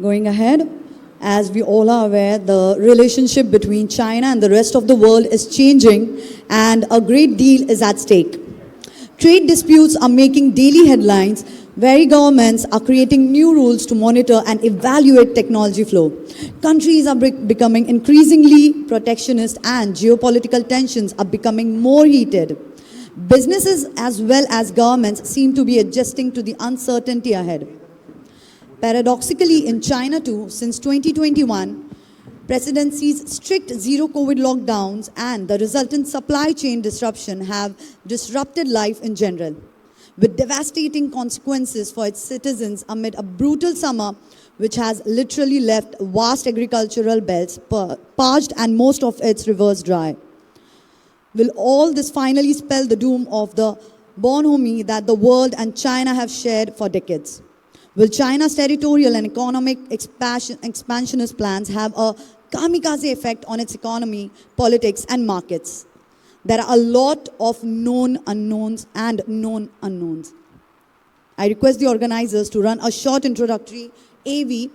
Going ahead, as we all are aware, the relationship between China and the rest of the world is changing and a great deal is at stake. Trade disputes are making daily headlines, where governments are creating new rules to monitor and evaluate technology flow. Countries are becoming increasingly protectionist and geopolitical tensions are becoming more heated. Businesses as well as governments seem to be adjusting to the uncertainty ahead. Paradoxically, in China too, since 2021, presidency's strict zero-COVID lockdowns and the resultant supply chain disruption have disrupted life in general, with devastating consequences for its citizens amid a brutal summer which has literally left vast agricultural belts parched and most of its rivers dry. Will all this finally spell the doom of the bonhomie that the world and China have shared for decades? Will China's territorial and economic expansionist plans have a kamikaze effect on its economy, politics, and markets? There are a lot of known unknowns and known unknowns. I request the organizers to run a short introductory AV.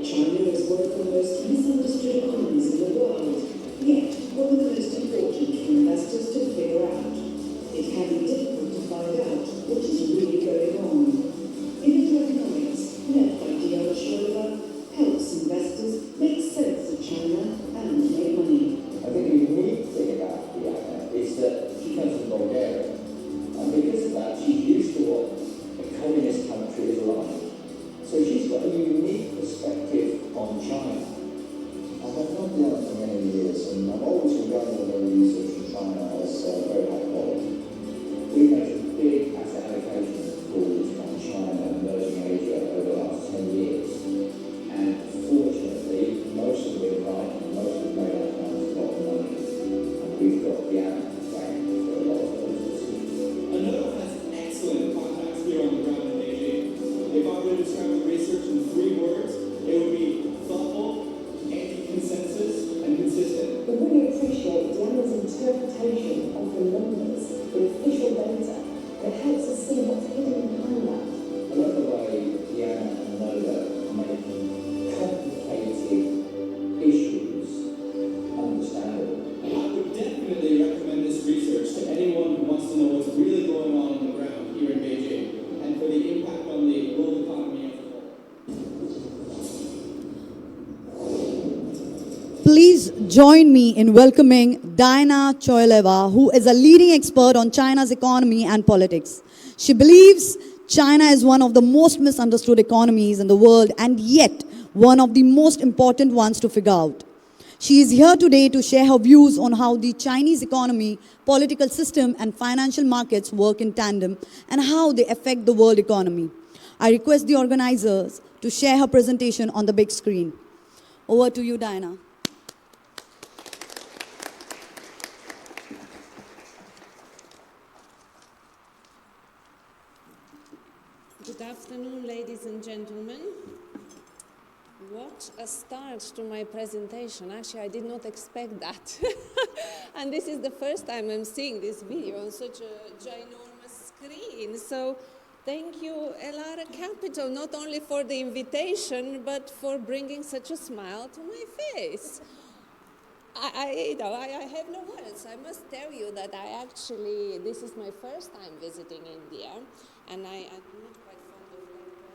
China is one of the most misunderstood economies in the world, yet one of the most important for investors to figure out. It can be difficult to find out what is really going on. Enodo Economist, led by Elara Ashwamedh, helps investors make sense of China and make money. I think the unique thing about Elara is that she comes from Bulgaria, and because of that, she's used to what a communist country is like. So she's got a unique perspective on China. I've known Diana for many years, and I've always regarded her research in China as very high quality. We've made some big asset allocation calls on China and emerging Asia over the last 10 years. And fortunately, most of them have been right, and most of them made our clients a lot of money. And we've got the average bank for a lot of those decisions. Enodo has excellent contacts here on the ground in Beijing. If I were to describe the research in 3 words, it would be thoughtful, anti-consensus, and consistent. We really appreciate Diana's interpretation of the numbers, the official data, that helps us see what's hidden behind that. I love the way Diana and Enodo make complicated issues understandable. I would definitely recommend this research to anyone who wants to know what's really going on the ground here in Beijing and for the impact on the world economy as a whole. Please join me in welcoming Diana Choyleva, who is a leading expert on China's economy and politics. She believes China is one of the most misunderstood economies in the world and yet one of the most important ones to figure out. She is here today to share her views on how the Chinese economy, political system, and financial markets work in tandem and how they affect the world economy. I request the organizers to share her presentation on the big screen. Over to you, Diana. Good afternoon, ladies and gentlemen. What a start to my presentation. Actually, I did not expect that. And this is the first time I'm seeing this video on such a ginormous screen. So thank you, Elara Capital, not only for the invitation, but for bringing such a smile to my face. I have no words. I must tell you that this is my first time visiting India, and I'm not quite fond of lectures.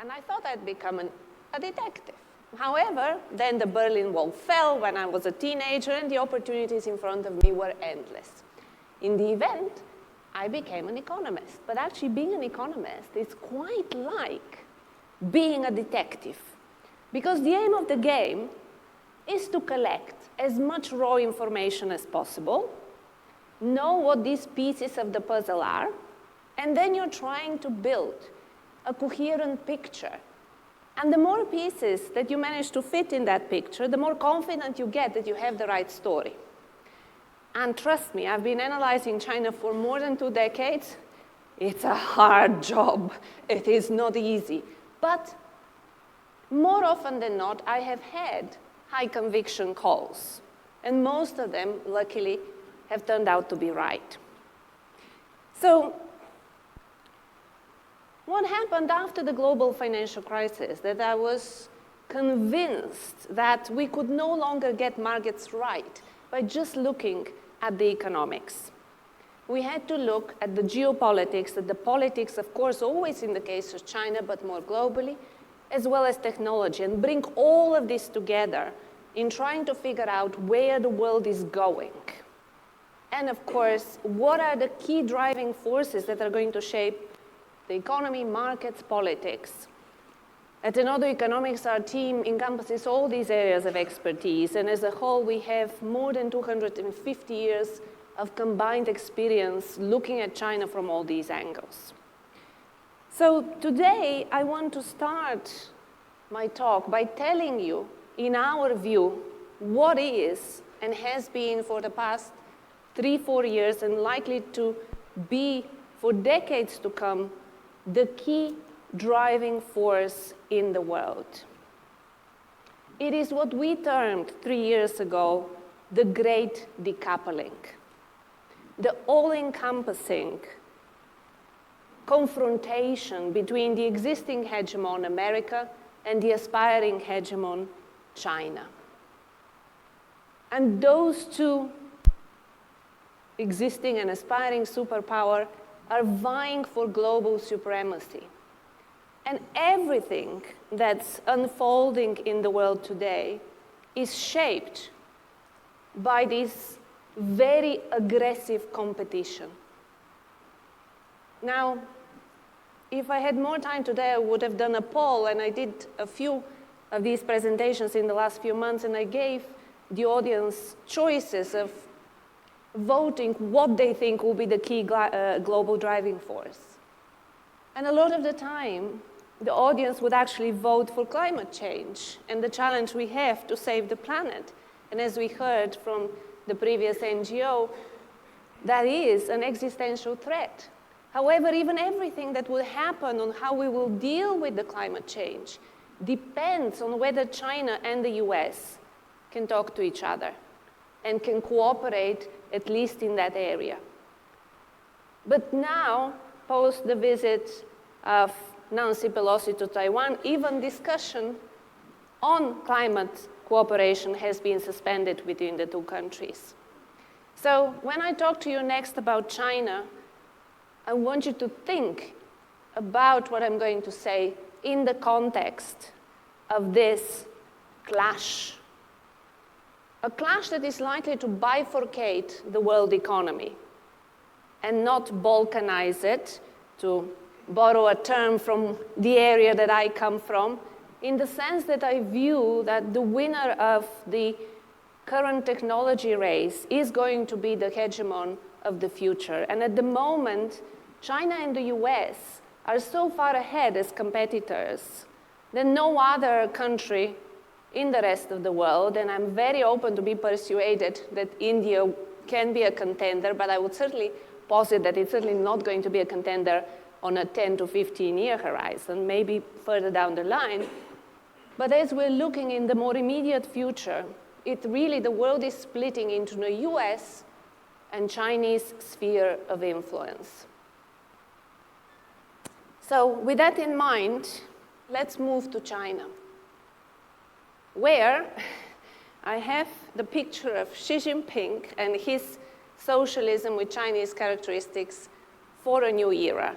And I thought I'd become a detective. However, then the Berlin Wall fell when I was a teenager, and the opportunities in front of me were endless. In the event, I became an economist. But actually, being an economist is quite like being a detective, because the aim of the game is to collect as much raw information as possible, know what these pieces of the puzzle are, and then you're trying to build a coherent picture. And the more pieces that you manage to fit in that picture, the more confident you get that you have the right story. And trust me, I've been analyzing China for more than 2 decades. It's a hard job. It is not easy. But more often than not, I have had high conviction calls. And most of them, luckily, have turned out to be right. So, what happened after the global financial crisis? That I was convinced that we could no longer get markets right by just looking at the economics. We had to look at the geopolitics, at the politics, of course, always in the case of China, but more globally, as well as technology, and bring all of this together in trying to figure out where the world is going. And of course, what are the key driving forces that are going to shape the economy, markets, politics. At Enodo Economics, our team encompasses all these areas of expertise, and as a whole, we have more than 250 years of combined experience looking at China from all these angles. So today, I want to start my talk by telling you, in our view, what is and has been for the past 3-4 years and likely to be for decades to come the key driving force in the world. It is what we termed 3 years ago the great decoupling, the all-encompassing confrontation between the existing hegemon, America, and the aspiring hegemon, China. And those two existing and aspiring superpower are vying for global supremacy. And everything that's unfolding in the world today is shaped by this very aggressive competition. Now, if I had more time today, I would have done a poll, and I did a few of these presentations in the last few months, and I gave the audience choices of voting what they think will be the key global driving force. And a lot of the time, the audience would actually vote for climate change and the challenge we have to save the planet. And as we heard from the previous NGO, that is an existential threat. However, even everything that will happen on how we will deal with the climate change depends on whether China and the US can talk to each other and can cooperate, at least in that area. But now, post the visit of Nancy Pelosi to Taiwan, even discussion on climate cooperation has been suspended between the two countries. So when I talk to you next about China, I want you to think about what I'm going to say in the context of this clash. A clash that is likely to bifurcate the world economy and not balkanize it, to borrow a term from the area that I come from, in the sense that I view that the winner of the current technology race is going to be the hegemon of the future. And at the moment, China and the US are so far ahead as competitors that no other country in the rest of the world, and I'm very open to be persuaded that India can be a contender, but I would certainly posit that it's certainly not going to be a contender on a 10 to 15-year horizon, maybe further down the line. But as we're looking in the more immediate future, the world is splitting into the US and Chinese sphere of influence. So with that in mind, let's move to China, where I have the picture of Xi Jinping and his socialism with Chinese characteristics for a new era,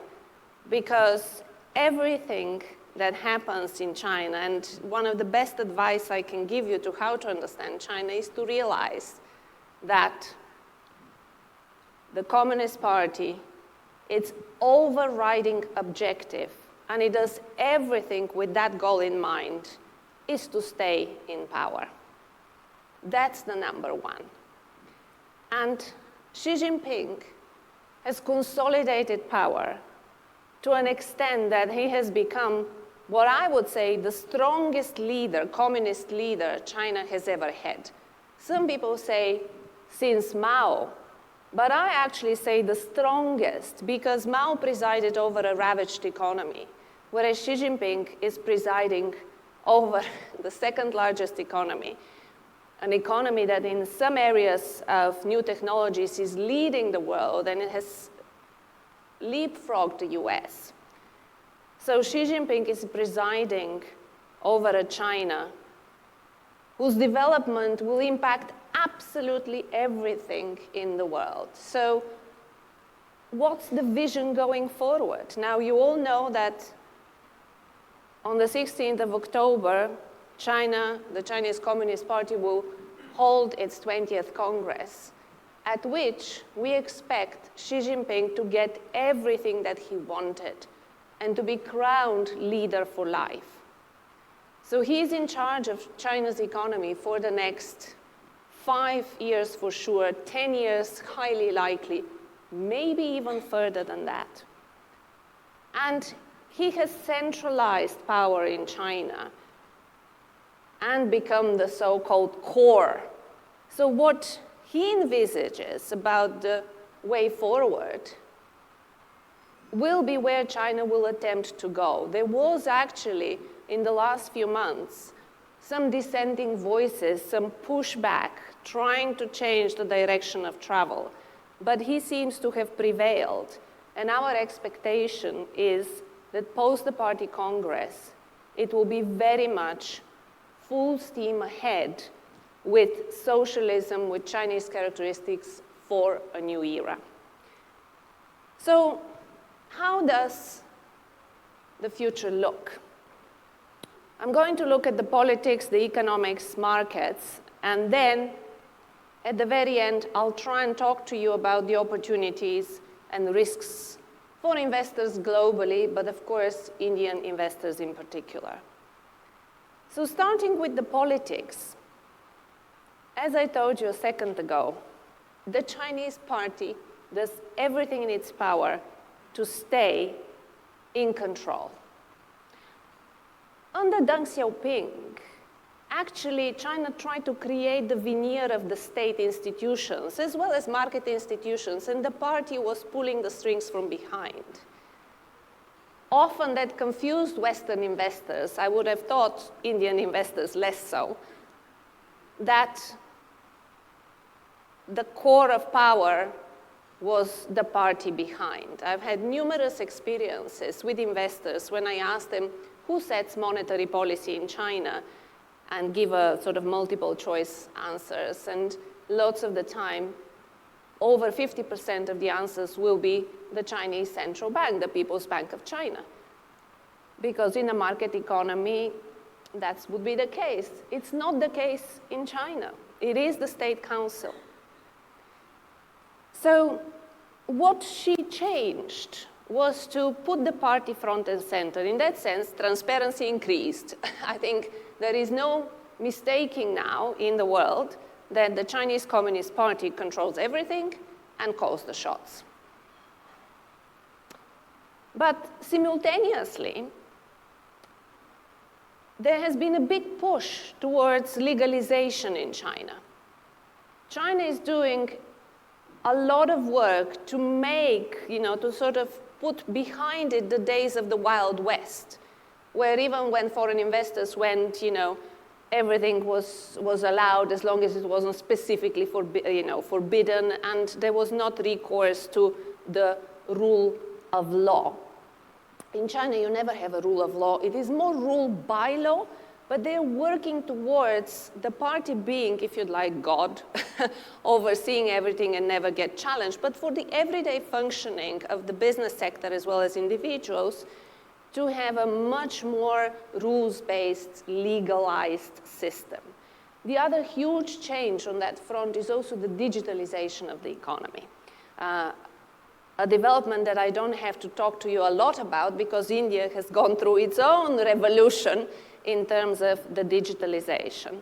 because everything that happens in China, and one of the best advice I can give you to how to understand China is to realize that the Communist Party, its overriding objective, and it does everything with that goal in mind, is to stay in power. That's the number one. And Xi Jinping has consolidated power to an extent that he has become what I would say the strongest leader, communist leader China has ever had. Some people say since Mao, but I actually say the strongest because Mao presided over a ravaged economy, whereas Xi Jinping is presiding over the second largest economy, an economy that in some areas of new technologies is leading the world, and it has leapfrogged the US. So Xi Jinping is presiding over a China whose development will impact absolutely everything in the world. So what's the vision going forward? Now, you all know that on the 16th of October, China, the Chinese Communist Party, will hold its 20th Congress, at which we expect Xi Jinping to get everything that he wanted and to be crowned leader for life. So he's in charge of China's economy for the next 5 years for sure, 10 years highly likely, maybe even further than that. And he has centralized power in China and become the so-called core. So what he envisages about the way forward will be where China will attempt to go. There was actually, in the last few months, some dissenting voices, some pushback, trying to change the direction of travel. But he seems to have prevailed. And our expectation is that post the party Congress, it will be very much full steam ahead with socialism, with Chinese characteristics for a new era. So how does the future look? I'm going to look at the politics, the economics, markets, and then at the very end, I'll try and talk to you about the opportunities and risks for investors globally, but of course, Indian investors in particular. So starting with the politics, as I told you a second ago, the Chinese party does everything in its power to stay in control. Under Deng Xiaoping, actually China tried to create the veneer of the state institutions as well as market institutions, and the party was pulling the strings from behind. Often that confused Western investors. I would have thought Indian investors less so, that the core of power was the party behind. I've had numerous experiences with investors when I asked them who sets monetary policy in China and give a sort of multiple choice answers. And lots of the time, over 50% of the answers will be the Chinese central bank, the People's Bank of China. Because in a market economy, that would be the case. It's not the case in China. It is the State Council. So what she changed was to put the party front and center. In that sense, transparency increased. I think there is no mistaking now in the world that the Chinese Communist Party controls everything and calls the shots. But simultaneously, there has been a big push towards legalization in China. China is doing a lot of work to make, to sort of put behind it the days of the Wild West, where even when foreign investors went, everything was allowed as long as it wasn't specifically forbidden, and there was not recourse to the rule of law. In China, you never have a rule of law. It is more rule by law, but they're working towards the party being, if you'd like, God, overseeing everything and never get challenged. But for the everyday functioning of the business sector as well as individuals, to have a much more rules-based, legalized system. The other huge change on that front is also the digitalization of the economy. A development that I don't have to talk to you a lot about because India has gone through its own revolution in terms of the digitalization.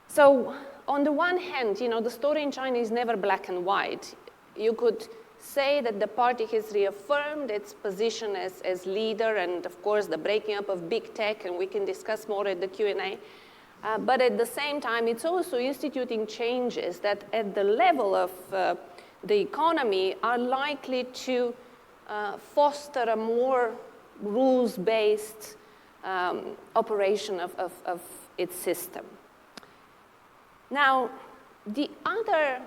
So on the one hand, the story in China is never black and white. You could say that the party has reaffirmed its position as leader and, of course, the breaking up of big tech, and we can discuss more at the Q&A. But at the same time, it's also instituting changes that at the level of the economy are likely to foster a more rules-based operation of its system. Now, the other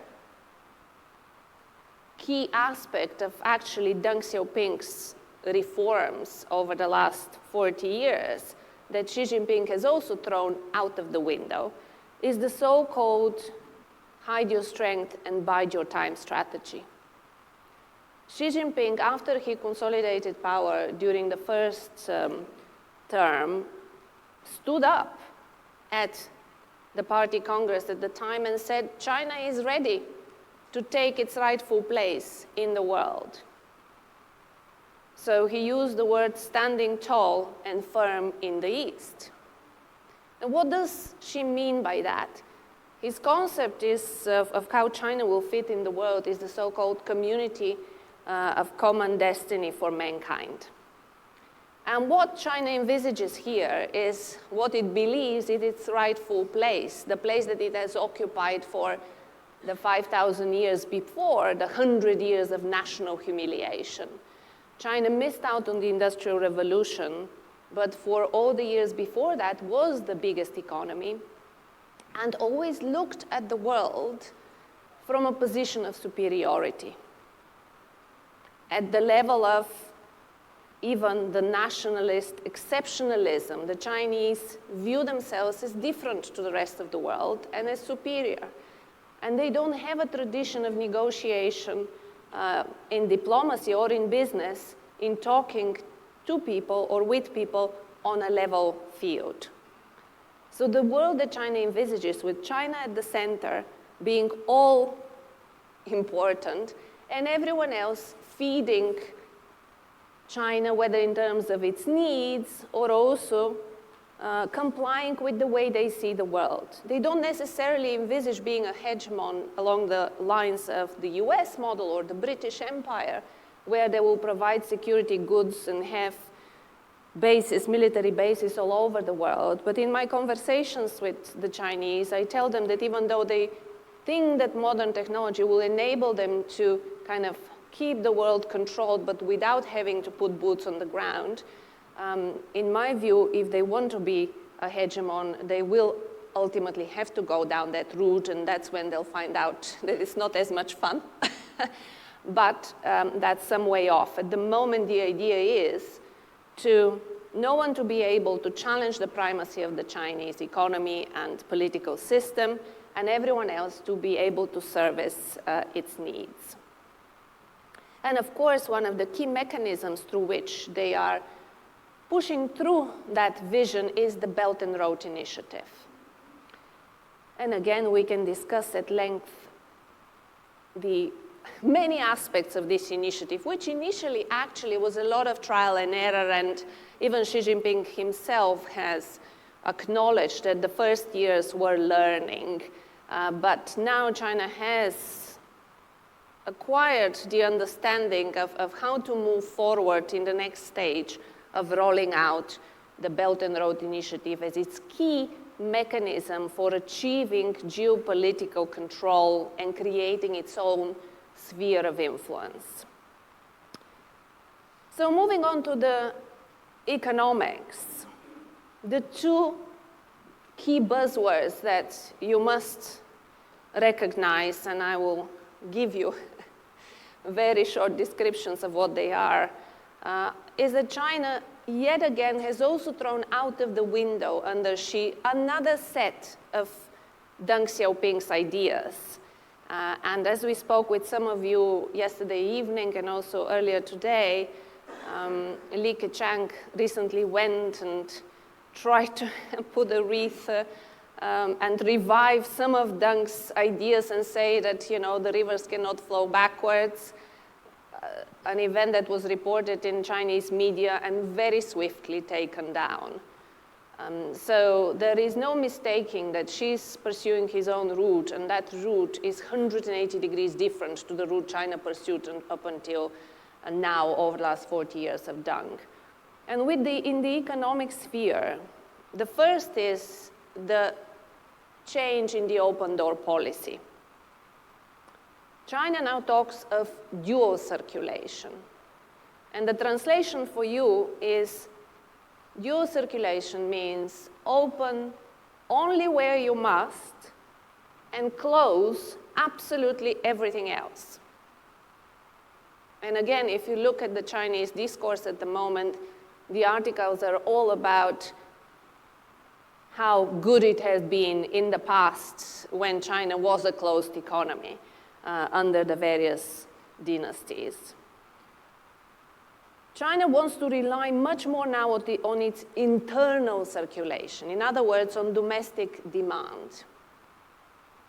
key aspect of actually Deng Xiaoping's reforms over the last 40 years that Xi Jinping has also thrown out of the window is the so-called hide your strength and bide your time strategy. Xi Jinping, after he consolidated power during the first term, stood up at the party congress at the time and said, China is ready to take its rightful place in the world. So he used the word standing tall and firm in the East. And what does Xi mean by that? His concept is of how China will fit in the world is the so-called community of common destiny for mankind. And what China envisages here is what it believes is its rightful place, the place that it has occupied for the 5,000 years before, the 100 years of national humiliation. China missed out on the Industrial Revolution, but for all the years before that was the biggest economy and always looked at the world from a position of superiority. At the level of even the nationalist exceptionalism, the Chinese view themselves as different to the rest of the world and as superior. And they don't have a tradition of negotiation in diplomacy or in business in talking to people or with people on a level field. So the world that China envisages, with China at the center being all important and everyone else feeding China, whether in terms of its needs or also complying with the way they see the world. They don't necessarily envisage being a hegemon along the lines of the US model or the British Empire, where they will provide security goods and have bases, military bases all over the world. But in my conversations with the Chinese, I tell them that even though they think that modern technology will enable them to kind of keep the world controlled, but without having to put boots on the ground, in my view, if they want to be a hegemon, they will ultimately have to go down that route, and that's when they'll find out that it's not as much fun. But that's some way off. At the moment, the idea is to no one to be able to challenge the primacy of the Chinese economy and political system, and everyone else to be able to service its needs. And of course, one of the key mechanisms through which they are pushing through that vision is the Belt and Road Initiative. And again, we can discuss at length the many aspects of this initiative, which initially actually was a lot of trial and error, and even Xi Jinping himself has acknowledged that the first years were learning. But now China has acquired the understanding of how to move forward in the next stage of rolling out the Belt and Road Initiative as its key mechanism for achieving geopolitical control and creating its own sphere of influence. So moving on to the economics, the two key buzzwords that you must recognize, and I will give you very short descriptions of what they are, is that China yet again has also thrown out of the window under Xi another set of Deng Xiaoping's ideas. And as we spoke with some of you yesterday evening and also earlier today, Li Keqiang recently went and tried to put a wreath and revive some of Deng's ideas and say that, the rivers cannot flow backwards, an event that was reported in Chinese media and very swiftly taken down. So there is no mistaking that she's pursuing his own route, and that route is 180 degrees different to the route China pursued up until now over the last 40 years of Deng. And in the economic sphere, the first is the change in the open door policy. China now talks of dual circulation. And the translation for you is dual circulation means open only where you must and close absolutely everything else. And again, if you look at the Chinese discourse at the moment, the articles are all about how good it has been in the past when China was a closed economy under the various dynasties. China wants to rely much more now on its internal circulation, in other words, on domestic demand.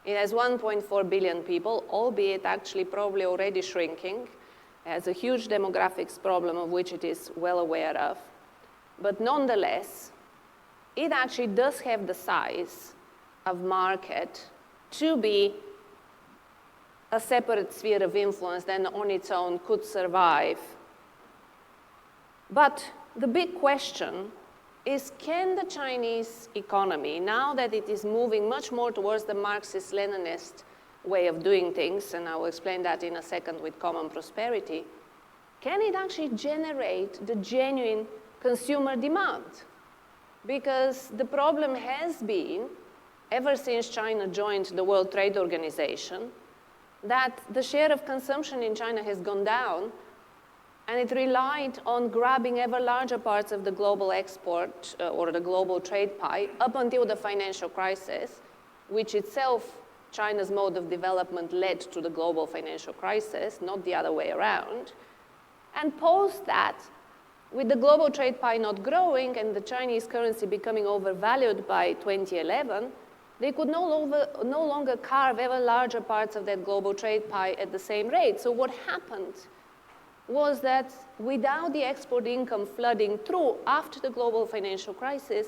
It has 1.4 billion people, albeit actually probably already shrinking. It has a huge demographics problem of which it is well aware of. But nonetheless, it actually does have the size of market to be a separate sphere of influence that on its own could survive. But the big question is, can the Chinese economy, now that it is moving much more towards the Marxist-Leninist way of doing things, and I will explain that in a second with common prosperity, can it actually generate the genuine consumer demand? Because the problem has been, ever since China joined the World Trade Organization, that the share of consumption in China has gone down, and it relied on grabbing ever larger parts of the global export or the global trade pie up until the financial crisis, which itself, China's mode of development led to the global financial crisis, not the other way around. And post that, with the global trade pie not growing and the Chinese currency becoming overvalued by 2011, they could no longer carve ever larger parts of that global trade pie at the same rate. So what happened was that without the export income flooding through after the global financial crisis,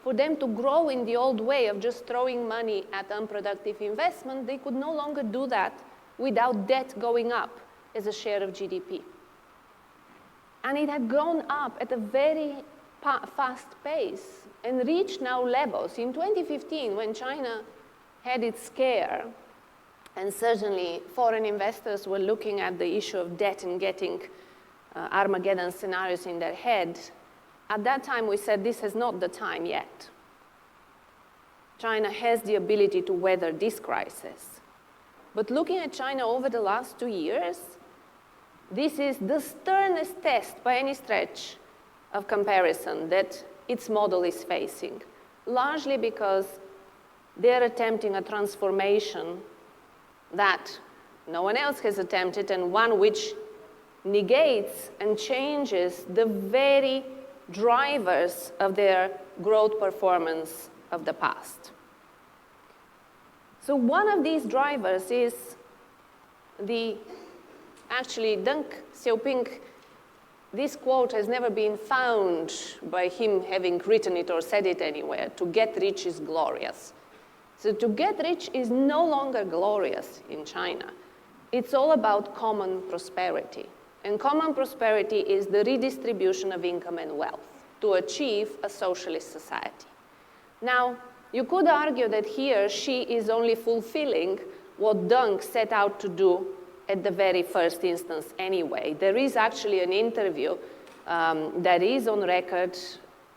for them to grow in the old way of just throwing money at unproductive investment, they could no longer do that without debt going up as a share of GDP. And it had gone up at a very fast pace and reached now levels. In 2015, when China had its scare, and certainly foreign investors were looking at the issue of debt and getting Armageddon scenarios in their head, at that time we said this is not the time yet. China has the ability to weather this crisis. But looking at China over the last 2 years, this is the sternest test by any stretch of comparison that its model is facing, largely because they're attempting a transformation that no one else has attempted, and one which negates and changes the very drivers of their growth performance of the past. So one of these drivers is actually Deng Xiaoping, this quote has never been found by him having written it or said it anywhere, to get rich is glorious. So to get rich is no longer glorious in China. It's all about common prosperity. And common prosperity is the redistribution of income and wealth to achieve a socialist society. Now, you could argue that here she is only fulfilling what Deng set out to do at the very first instance anyway. There is actually an interview that is on record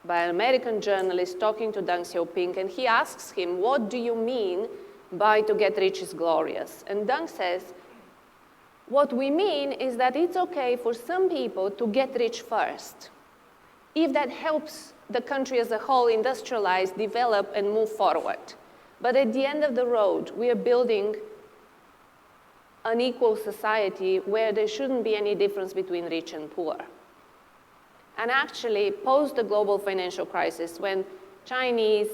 by an American journalist talking to Deng Xiaoping, and he asks him, what do you mean by to get rich is glorious? And Deng says, what we mean is that it's okay for some people to get rich first, if that helps the country as a whole industrialize, develop, and move forward. But at the end of the road, we are building an equal society where there shouldn't be any difference between rich and poor. And actually, post the global financial crisis, when Chinese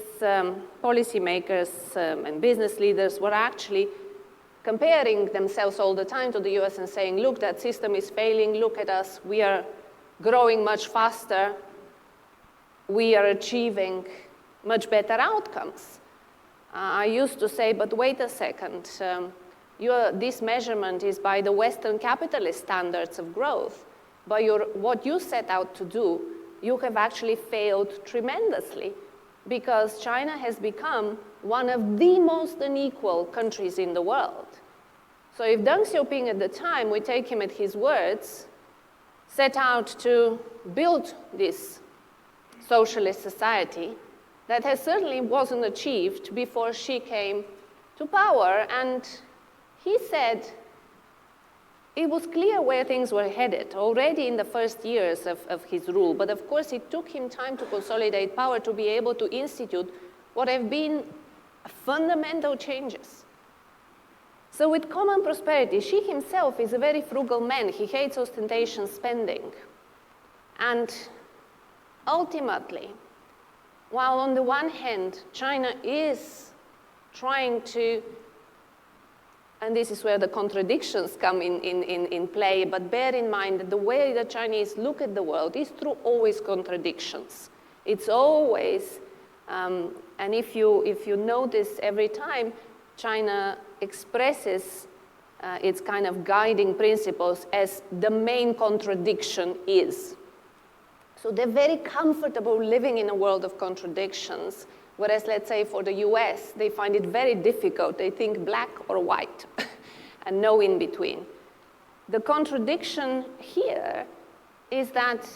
policymakers and business leaders were actually comparing themselves all the time to the US and saying, look, that system is failing, look at us, we are growing much faster, we are achieving much better outcomes. I used to say, but wait a second, this measurement is by the Western capitalist standards of growth. By what you set out to do, you have actually failed tremendously, because China has become one of the most unequal countries in the world. So if Deng Xiaoping at the time, we take him at his words, set out to build this socialist society, that has certainly wasn't achieved before she came to power. And he said it was clear where things were headed already in the first years of his rule. But of course, it took him time to consolidate power to be able to institute what have been fundamental changes. So with common prosperity, Xi himself is a very frugal man. He hates ostentatious spending. And ultimately, while on the one hand, China is trying to, and this is where the contradictions come in play, but bear in mind that the way the Chinese look at the world is through always contradictions. It's always, and if you notice every time China expresses its kind of guiding principles as the main contradiction is. So they're very comfortable living in a world of contradictions, whereas, let's say, for the US, they find it very difficult. They think black or white, and no in between. The contradiction here is that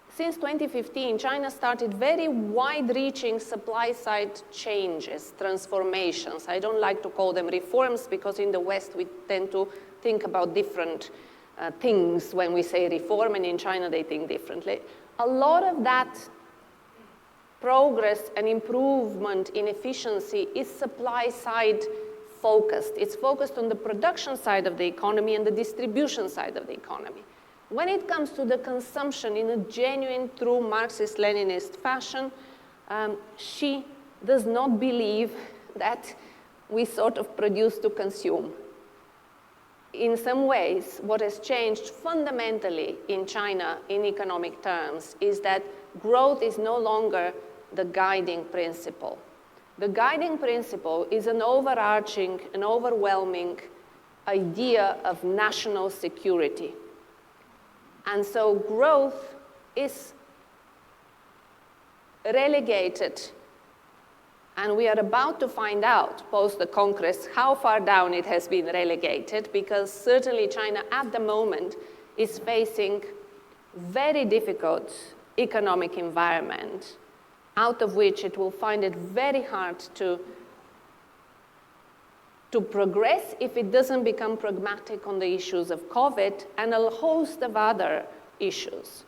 since 2015, China started very wide-reaching supply-side changes, transformations. I don't like to call them reforms, because in the West, we tend to think about different things when we say reform, and in China, they think differently. A lot of that progress and improvement in efficiency is supply-side focused. It's focused on the production side of the economy and the distribution side of the economy. When it comes to the consumption in a genuine, true Marxist-Leninist fashion, Xi does not believe that we sort of produce to consume. In some ways, what has changed fundamentally in China in economic terms is that growth is no longer the guiding principle. The guiding principle is an overarching and overwhelming idea of national security. And so growth is relegated, and we are about to find out, post the Congress, how far down it has been relegated, because certainly China at the moment is facing very difficult economic environment, out of which it will find it very hard to progress if it doesn't become pragmatic on the issues of COVID and a host of other issues,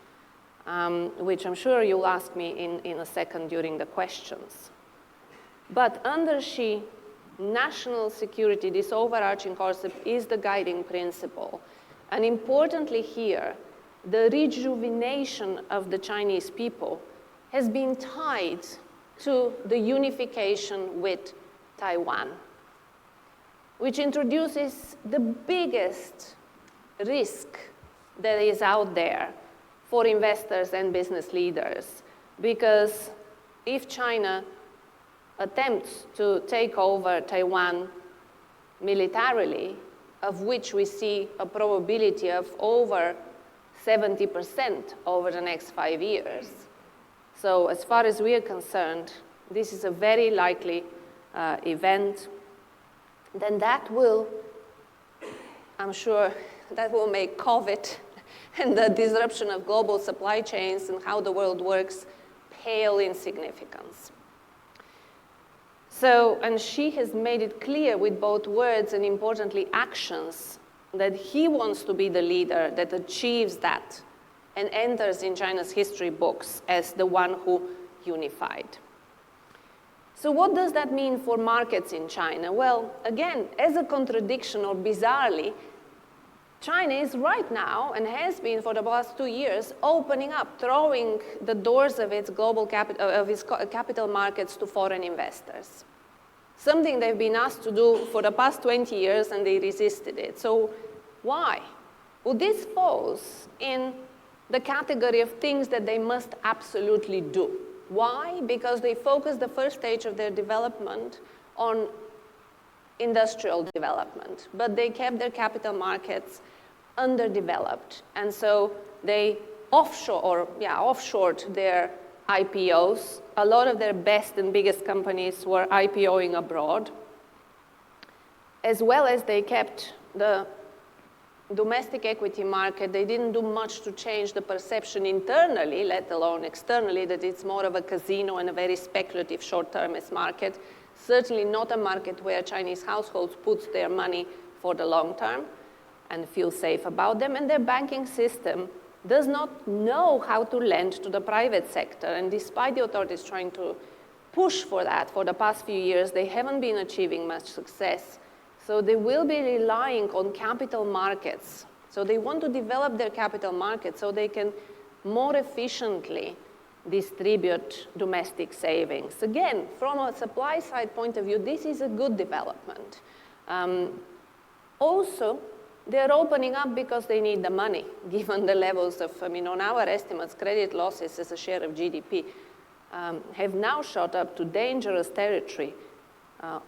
which I'm sure you'll ask me in a second during the questions. But under Xi, national security, this overarching concept, is the guiding principle. And importantly here, the rejuvenation of the Chinese people has been tied to the unification with Taiwan, which introduces the biggest risk that is out there for investors and business leaders. Because if China attempts to take over Taiwan militarily, of which we see a probability of over 70% over the next 5 years. So as far as we are concerned, this is a very likely event. Then that will, I'm sure, that will make COVID and the disruption of global supply chains and how the world works pale in significance. So, and Xi has made it clear with both words and importantly actions that he wants to be the leader that achieves that and enters in China's history books as the one who unified. So what does that mean for markets in China? Well, again, as a contradiction or bizarrely, China is right now, and has been for the past 2 years, opening up, throwing the doors of its capital markets to foreign investors. Something they've been asked to do for the past 20 years, and they resisted it. So why? Well, this falls in the category of things that they must absolutely do. Why? Because they focus the first stage of their development on industrial development, but they kept their capital markets underdeveloped, and so they offshored their IPOs. A lot of their best and biggest companies were IPOing abroad, as well as they kept the domestic equity market. They didn't do much to change the perception internally, let alone externally, that it's more of a casino and a very speculative short-termist market. Certainly not a market where Chinese households put their money for the long term and feel safe about them. And their banking system does not know how to lend to the private sector. And despite the authorities trying to push for that for the past few years, they haven't been achieving much success. So they will be relying on capital markets. So they want to develop their capital markets so they can more efficiently distribute domestic savings. Again, from a supply side point of view, this is a good development. Also, they're opening up because they need the money, given the levels of, on our estimates, credit losses as a share of GDP have now shot up to dangerous territory,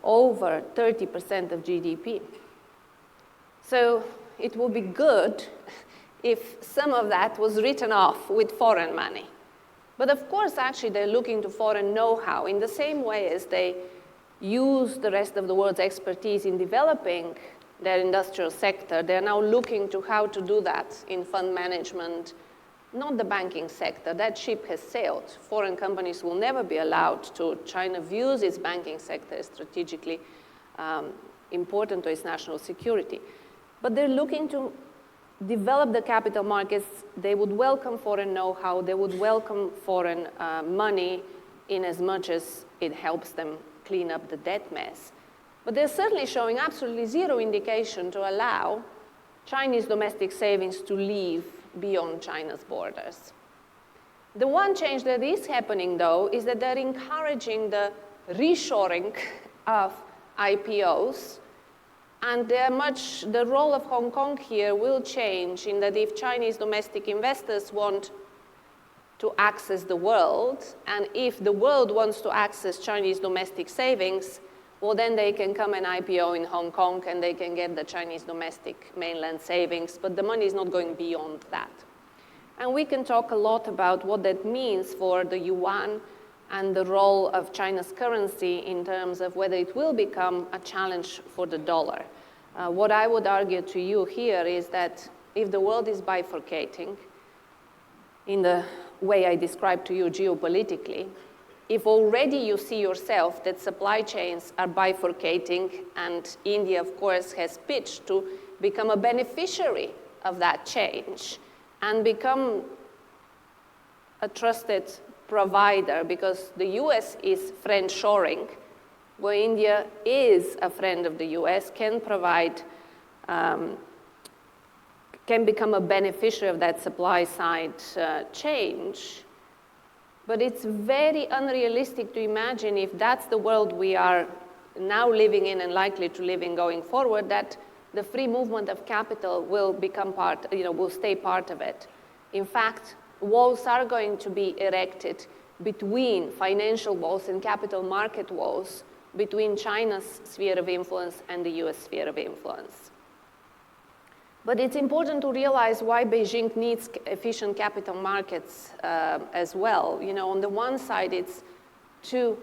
over 30% of GDP. So it would be good if some of that was written off with foreign money. But of course, actually, they're looking to foreign know-how in the same way as they use the rest of the world's expertise in developing their industrial sector. They're now looking to how to do that in fund management, not the banking sector. That ship has sailed. Foreign companies will never be allowed to. China views its banking sector as strategically important to its national security. But they're looking to develop the capital markets. They would welcome foreign know-how. They would welcome foreign money in as much as it helps them clean up the debt mess. But they're certainly showing absolutely zero indication to allow Chinese domestic savings to leave beyond China's borders. The one change that is happening, though, is that they're encouraging the reshoring of IPOs. And the role of Hong Kong here will change in that if Chinese domestic investors want to access the world, and if the world wants to access Chinese domestic savings, well, then they can come and IPO in Hong Kong and they can get the Chinese domestic mainland savings, but the money is not going beyond that. And we can talk a lot about what that means for the yuan and the role of China's currency in terms of whether it will become a challenge for the dollar. What I would argue to you here is that if the world is bifurcating in the way I described to you geopolitically, if already you see yourself that supply chains are bifurcating, and India, of course, has pitched to become a beneficiary of that change and become a trusted provider, because the US is friend-shoring, where India is a friend of the US, can provide, can become a beneficiary of that supply-side change. But it's very unrealistic to imagine, if that's the world we are now living in and likely to live in going forward, that the free movement of capital will become part, will stay part of it. In fact, walls are going to be erected between financial walls and capital market walls between China's sphere of influence and the US sphere of influence. But it's important to realize why Beijing needs efficient capital markets as well. On the one side, it's to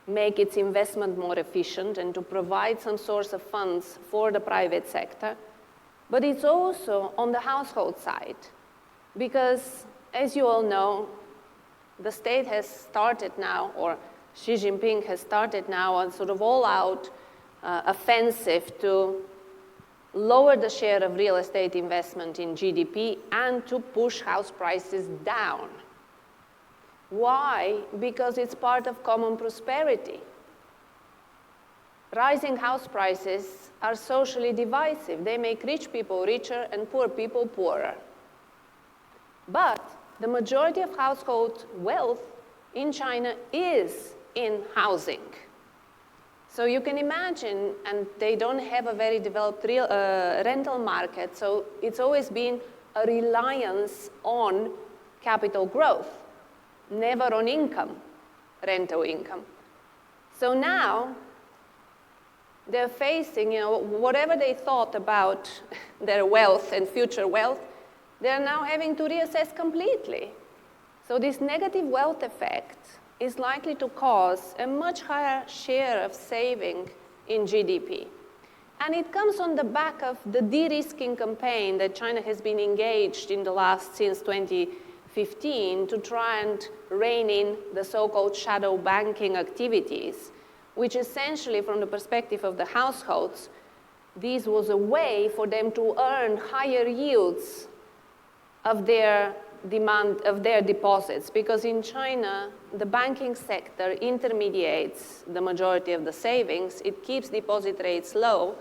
make its investment more efficient and to provide some source of funds for the private sector. But it's also on the household side, because as you all know, the state has started now, or Xi Jinping has started now, a sort of all-out offensive to lower the share of real estate investment in GDP and to push house prices down. Why? Because it's part of common prosperity. rising house prices are socially divisive. They make rich people richer and poor people poorer. But the majority of household wealth in China is in housing. So you can imagine, and they don't have a very developed rental market, so it's always been a reliance on capital growth, never on income, rental income. So now they're facing, whatever they thought about their wealth and future wealth, they're now having to reassess completely. So this negative wealth effect is likely to cause a much higher share of saving in GDP. And it comes on the back of the de-risking campaign that China has been engaged in since 2015 to try and rein in the so-called shadow banking activities, which essentially, from the perspective of the households, this was a way for them to earn higher yields of their deposits, because in China, the banking sector intermediates the majority of the savings. It keeps deposit rates low,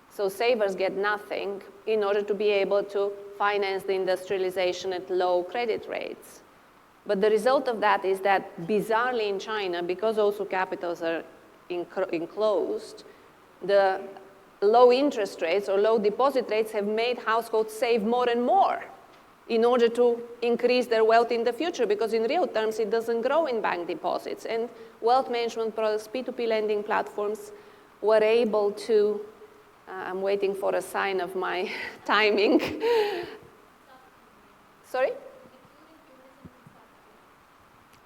so savers get nothing in order to be able to finance the industrialization at low credit rates. But the result of that is that, bizarrely in China, because also capitals are enclosed, the low interest rates or low deposit rates have made households save more and more in order to increase their wealth in the future, because in real terms it doesn't grow in bank deposits. And wealth management products, P2P lending platforms, were able to, I'm waiting for a sign of my timing. Sorry?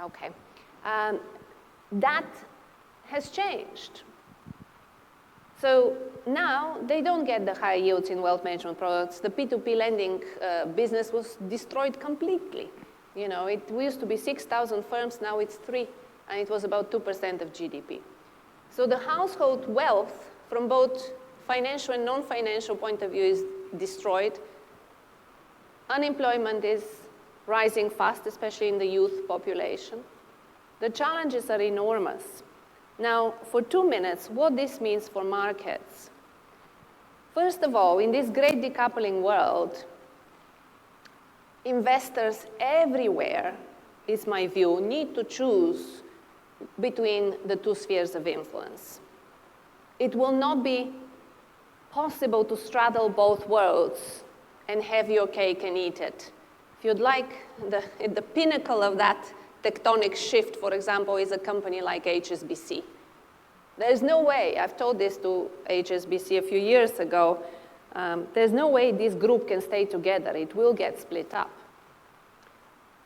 Okay. That has changed. So now they don't get the high yields in wealth management products. The P2P lending business was destroyed completely. It used to be 6,000 firms, now it's 3, and it was about 2% of GDP. So the household wealth, from both financial and non-financial point of view, is destroyed. Unemployment is rising fast, especially in the youth population. The challenges are enormous. Now, for 2 minutes, what this means for markets. First of all, in this great decoupling world, investors everywhere, is my view, need to choose between the two spheres of influence. It will not be possible to straddle both worlds and have your cake and eat it. If you'd like, the pinnacle of that tectonic shift, for example, is a company like HSBC. There's no way, I've told this to HSBC a few years ago, there's no way this group can stay together. It will get split up.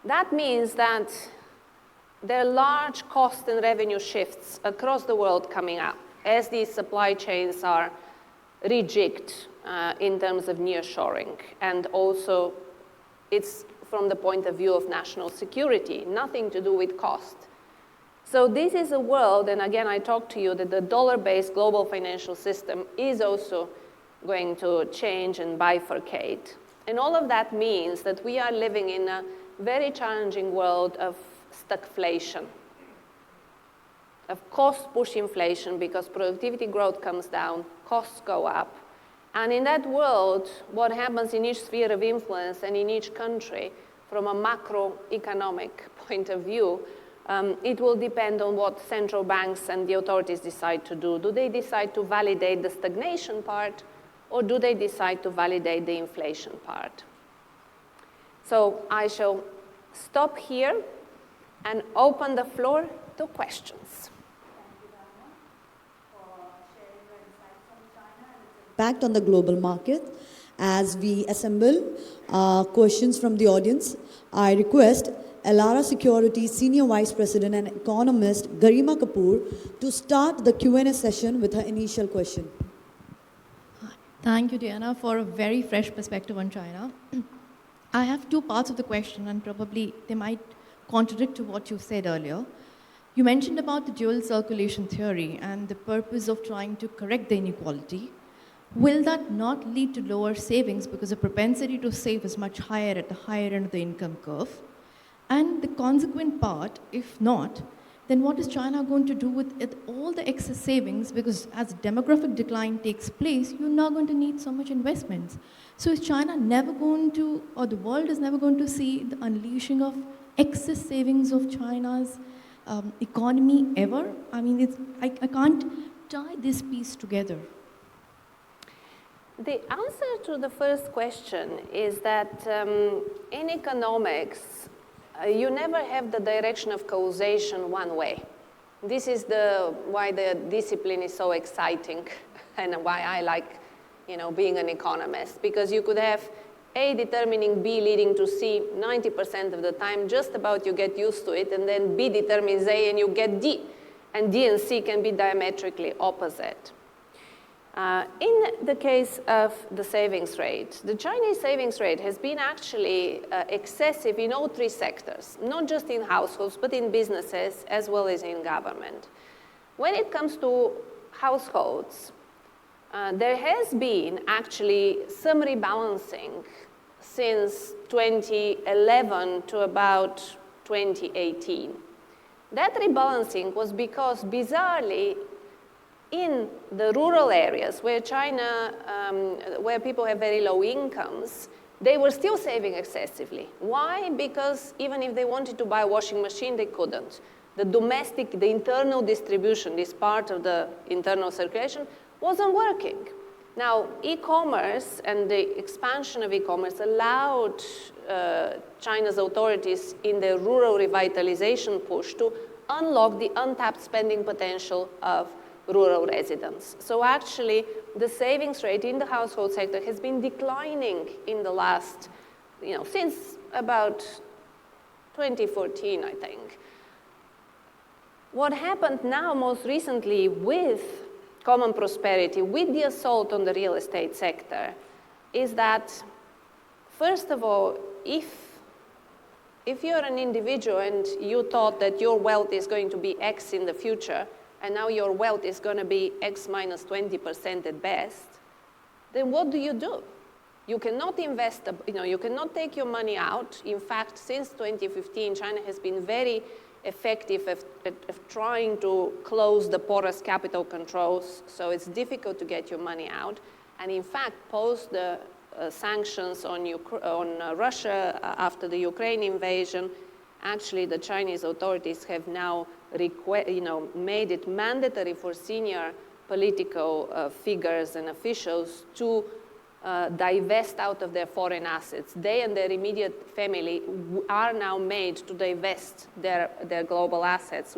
That means that there are large cost and revenue shifts across the world coming up as these supply chains are rejigged in terms of nearshoring. And also, it's from the point of view of national security, nothing to do with cost. So this is a world, and again, I talked to you that the dollar-based global financial system is also going to change and bifurcate. And all of that means that we are living in a very challenging world of stagflation, of cost-push inflation, because productivity growth comes down, costs go up. And in that world, what happens in each sphere of influence and in each country, from a macroeconomic point of view, it will depend on what central banks and the authorities decide to do. Do they decide to validate the stagnation part, or do they decide to validate the inflation part? So I shall stop here and open the floor to questions. Impact on the global market. As we assemble questions from the audience, I request Elara Securities Senior Vice President and Economist Garima Kapoor to start the Q&A session with her initial question. Thank you, Diana, for a very fresh perspective on China. I have two parts of the question, and probably they might contradict to what you said earlier. You mentioned about the dual circulation theory and the purpose of trying to correct the inequality. Will that not lead to lower savings because the propensity to save is much higher at the higher end of the income curve? And the consequent part, if not, then what is China going to do with all the excess savings? Because as demographic decline takes place, you're not going to need so much investments. So is China never going to, or the world is never going to see the unleashing of excess savings of China's economy ever? I mean, I can't tie this piece together. The answer to the first question is that in economics, you never have the direction of causation one way. This is why the discipline is so exciting and why I like, being an economist, because you could have A determining B leading to C 90% of the time, just about you get used to it, and then B determines A and you get D. And D and C can be diametrically opposite. In the case of the savings rate, the Chinese savings rate has been actually excessive in all three sectors, not just in households, but in businesses as well as in government. When it comes to households, there has been actually some rebalancing since 2011 to about 2018. That rebalancing was because, bizarrely, in the rural areas where where people have very low incomes, they were still saving excessively. Why? Because even if they wanted to buy a washing machine, they couldn't. The internal distribution, this part of the internal circulation, wasn't working. Now, e-commerce and the expansion of e-commerce allowed China's authorities in their rural revitalization push to unlock the untapped spending potential of rural residents. So actually, the savings rate in the household sector has been declining in the last, since about 2014, I think. What happened now most recently with common prosperity, with the assault on the real estate sector, is that, first of all, if you're an individual and you thought that your wealth is going to be X in the future, and now your wealth is going to be X minus 20% at best, then what do? You cannot invest, you cannot take your money out. In fact, since 2015, China has been very effective at trying to close the porous capital controls, so it's difficult to get your money out. And in fact, post the sanctions on Russia after the Ukraine invasion, actually the Chinese authorities have now made it mandatory for senior political figures and officials to divest out of their foreign assets. They and their immediate family are now made to divest their global assets.